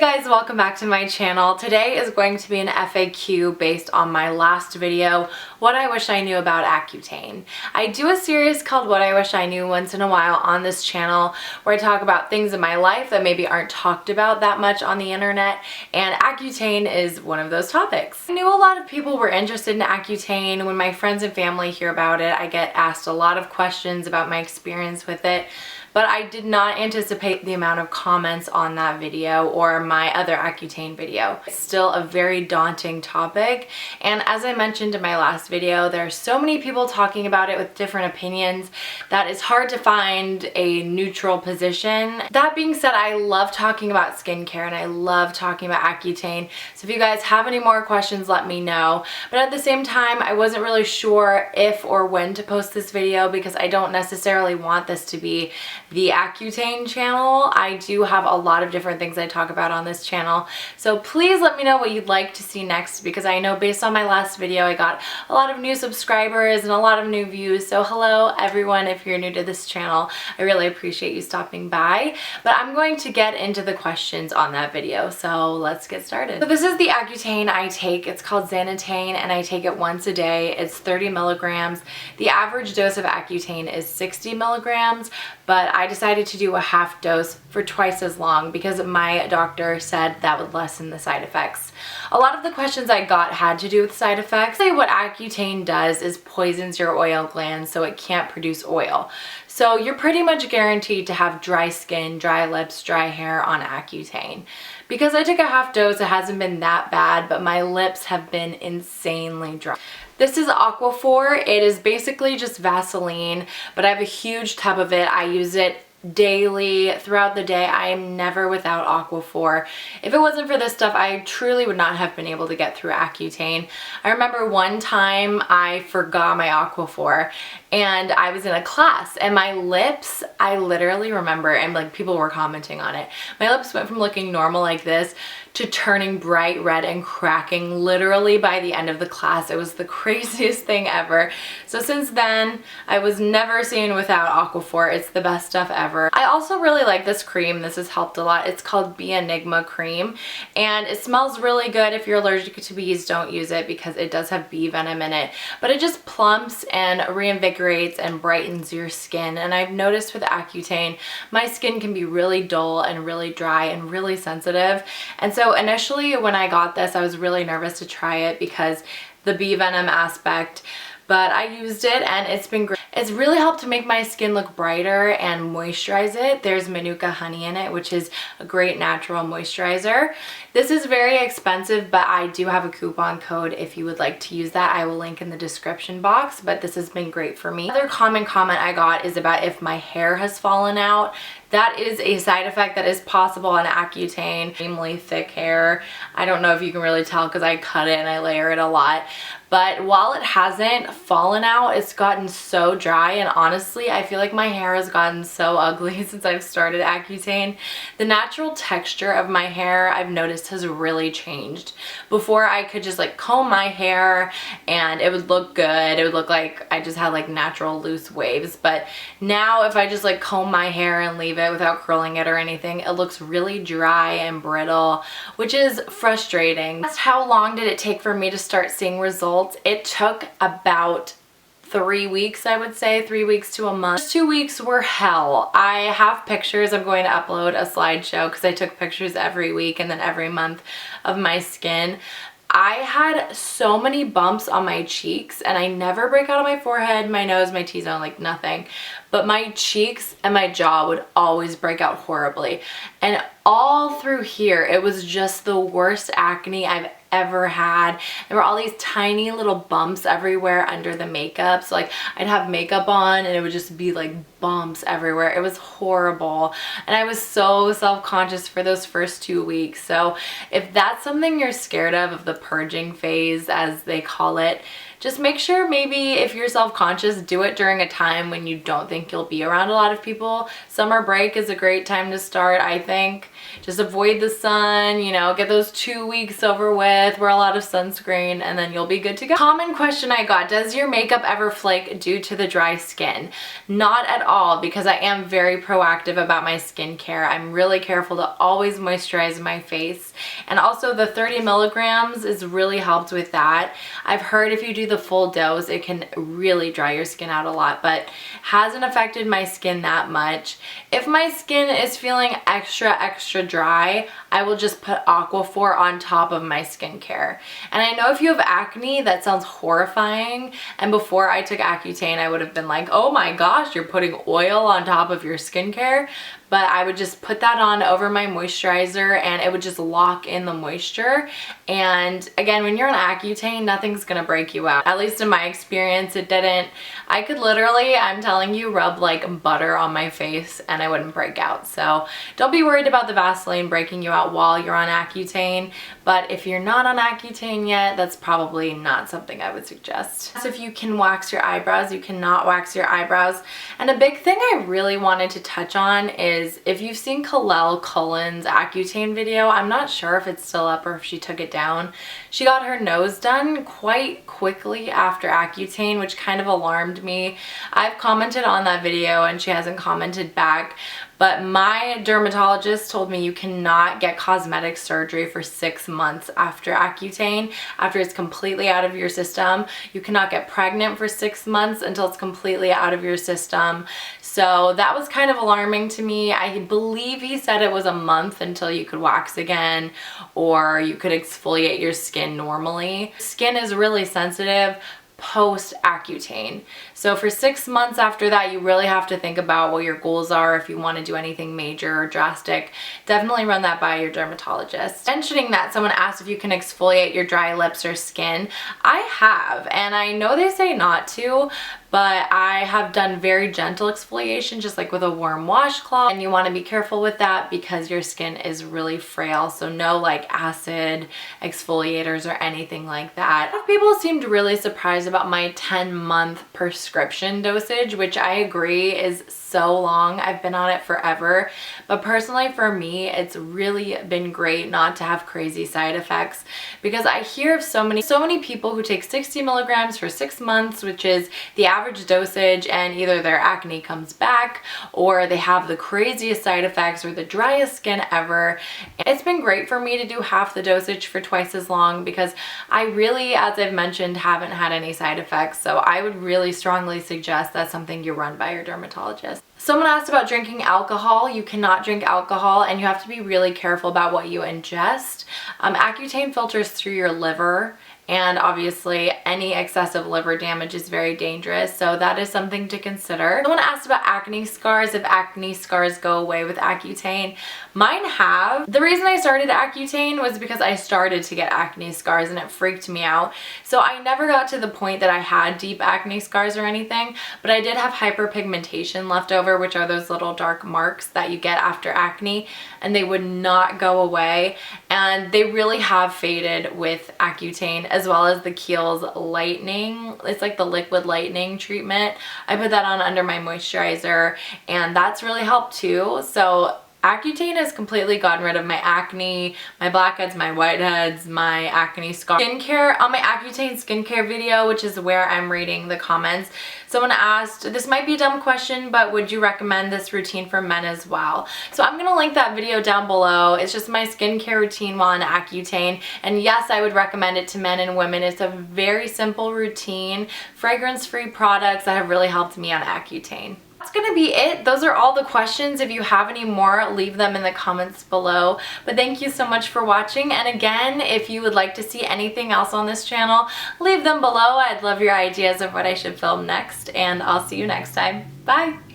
Guys, welcome back to my channel. Today is going to be an FAQ based on my last video, What I Wish I Knew About Accutane. I do a series called What I Wish I Knew once in a while on this channel where I talk about things in my life that maybe aren't talked about that much on the internet, and Accutane is one of those topics. I knew a lot of people were interested in Accutane. When my friends and family hear about it, I get asked a lot of questions about my experience with it. But I did not anticipate the amount of comments on that video or my other Accutane video. It's still a very daunting topic, and as I mentioned in my last video, there are so many people talking about it with different opinions that it's hard to find a neutral position. That being said, I love talking about skincare and I love talking about Accutane, so if you guys have any more questions, let me know. But at the same time, I wasn't really sure if or when to post this video because I don't necessarily want this to be the Accutane channel. I do have a lot of different things I talk about on this channel, so please let me know what you'd like to see next, because I know based on my last video I got a lot of new subscribers and a lot of new views. So hello everyone, if you're new to this channel, I really appreciate you stopping by. But I'm going to get into the questions on that video, so let's get started. So this is the Accutane I take. It's called Xanatane and I take it once a day. It's 30 milligrams. The average dose of Accutane is 60 milligrams, but I decided to do a half dose for twice as long because my doctor said that would lessen the side effects. A lot of the questions I got had to do with side effects. What Accutane does is poisons your oil glands so it can't produce oil. So you're pretty much guaranteed to have dry skin, dry lips, dry hair on Accutane. Because I took a half dose, it hasn't been that bad, but my lips have been insanely dry. This is Aquaphor. It is basically just Vaseline, but I have a huge tub of it. I use it daily throughout the day. I am never without Aquaphor. If it wasn't for this stuff, I truly would not have been able to get through Accutane. I remember one time I forgot my Aquaphor and I was in a class and my lips, I literally remember, and like people were commenting on it, my lips went from looking normal like this to turning bright red and cracking literally by the end of the class. It was the craziest thing ever. So since then, I was never seen without Aquaphor. It's the best stuff ever. I also really like this cream. This has helped a lot. It's called Bee Enigma cream and it smells really good. If you're allergic to bees, don't use it because it does have bee venom in it. But it just plumps and reinvigorates and brightens your skin. And I've noticed with Accutane, my skin can be really dull and really dry and really sensitive. And so initially when I got this, I was really nervous to try it because the bee venom aspect, but I used it and it's been great. It's really helped to make my skin look brighter and moisturize it. There's Manuka honey in it, which is a great natural moisturizer. This is very expensive, but I do have a coupon code if you would like to use that. I will link in the description box, but this has been great for me. Another common comment I got is about if my hair has fallen out. That is a side effect that is possible on Accutane. Extremely thick hair. I don't know if you can really tell because I cut it and I layer it a lot. But while it hasn't fallen out, it's gotten so dry, and honestly, I feel like my hair has gotten so ugly since I've started Accutane. The natural texture of my hair, I've noticed, has really changed. Before, I could just like comb my hair and it would look good. It would look like I just had like natural loose waves. But now if I just like comb my hair and leave it without curling it or anything, it looks really dry and brittle, which is frustrating. Just how long did it take for me to start seeing results? It took about 3 weeks, I would say, 3 weeks to a month. First 2 weeks were hell. I have pictures. I'm going to upload a slideshow because I took pictures every week and then every month of my skin. I had so many bumps on my cheeks, and I never break out on my forehead, my nose, my T-zone, like nothing. But my cheeks and my jaw would always break out horribly. And all through here, it was just the worst acne I've ever had. There were all these tiny little bumps everywhere under the makeup. So like I'd have makeup on and it would just be like bumps everywhere. It was horrible. And I was so self-conscious for those first 2 weeks. So if that's something you're scared of the purging phase as they call it, just make sure maybe if you're self-conscious, do it during a time when you don't think you'll be around a lot of people. Summer break is a great time to start, I think. Just avoid the sun, you know, get those 2 weeks over with, wear a lot of sunscreen, and then you'll be good to go. Common question I got, does your makeup ever flake due to the dry skin? Not at all, because I am very proactive about my skincare. I'm really careful to always moisturize my face. And also the 30 milligrams is really helped with that. I've heard if you do the full dose, it can really dry your skin out a lot, but hasn't affected my skin that much. If my skin is feeling extra dry, I will just put Aquaphor on top of my skincare. And I know if you have acne, that sounds horrifying. And before I took Accutane, I would have been like, oh my gosh, you're putting oil on top of your skincare. But I would just put that on over my moisturizer and it would just lock in the moisture. And again, when you're on Accutane, nothing's gonna break you out. At least in my experience, it didn't. I could literally, I'm telling you, rub like butter on my face and I wouldn't break out. So don't be worried about the Vaseline breaking you out while you're on Accutane. But if you're not on Accutane yet, that's probably not something I would suggest. So if you can wax your eyebrows, you cannot wax your eyebrows. And a big thing I really wanted to touch on is if you've seen Kalel Cullen's Accutane video, I'm not sure if it's still up or if she took it down. She got her nose done quite quickly after Accutane, which kind of alarmed me. I've commented on that video and she hasn't commented back. But my dermatologist told me you cannot get cosmetic surgery for 6 months after Accutane, after it's completely out of your system. You cannot get pregnant for 6 months until it's completely out of your system. So that was kind of alarming to me. I believe he said it was a month until you could wax again or you could exfoliate your skin normally. Skin is really sensitive post Accutane. So for 6 months after that, you really have to think about what your goals are. If you want to do anything major or drastic, definitely run that by your dermatologist. Mentioning that, someone asked if you can exfoliate your dry lips or skin. I have, and I know they say not to, but I have done very gentle exfoliation, just like with a warm washcloth. And you want to be careful with that because your skin is really frail. So no like acid exfoliators or anything like that. People seemed really surprised about my 10-month prescription dosage, which I agree is so long. I've been on it forever. But personally for me, it's really been great not to have crazy side effects because I hear of so many people who take 60 milligrams for 6 months, which is the average dosage, and either their acne comes back or they have the craziest side effects or the driest skin ever. It's been great for me to do half the dosage for twice as long because I really, as I've mentioned, haven't had any side effects. So I would really strongly suggest that's something you run by your dermatologist. Someone asked about drinking alcohol. You cannot drink alcohol and you have to be really careful about what you ingest. Accutane filters through your liver, and obviously any excessive liver damage is very dangerous, so that is something to consider. Someone asked about acne scars, if acne scars go away with Accutane. Mine have. The reason I started Accutane was because I started to get acne scars and it freaked me out. So I never got to the point that I had deep acne scars or anything, but I did have hyperpigmentation left over, which are those little dark marks that you get after acne, and they would not go away, and they really have faded with Accutane, as well as the Kiehl's lightening. It's like the liquid lightening treatment. I put that on under my moisturizer and that's really helped too. So Accutane has completely gotten rid of my acne, my blackheads, my whiteheads, my acne scars. Skincare, on my Accutane skincare video, which is where I'm reading the comments, someone asked, this might be a dumb question, but would you recommend this routine for men as well? So I'm gonna link that video down below. It's just my skincare routine while on Accutane. And yes, I would recommend it to men and women. It's a very simple routine, fragrance-free products that have really helped me on Accutane. That's gonna be it. Those are all the questions. If you have any more, leave them in the comments below. But thank you so much for watching. And again, if you would like to see anything else on this channel, leave them below. I'd love your ideas of what I should film next, and I'll see you next time. Bye.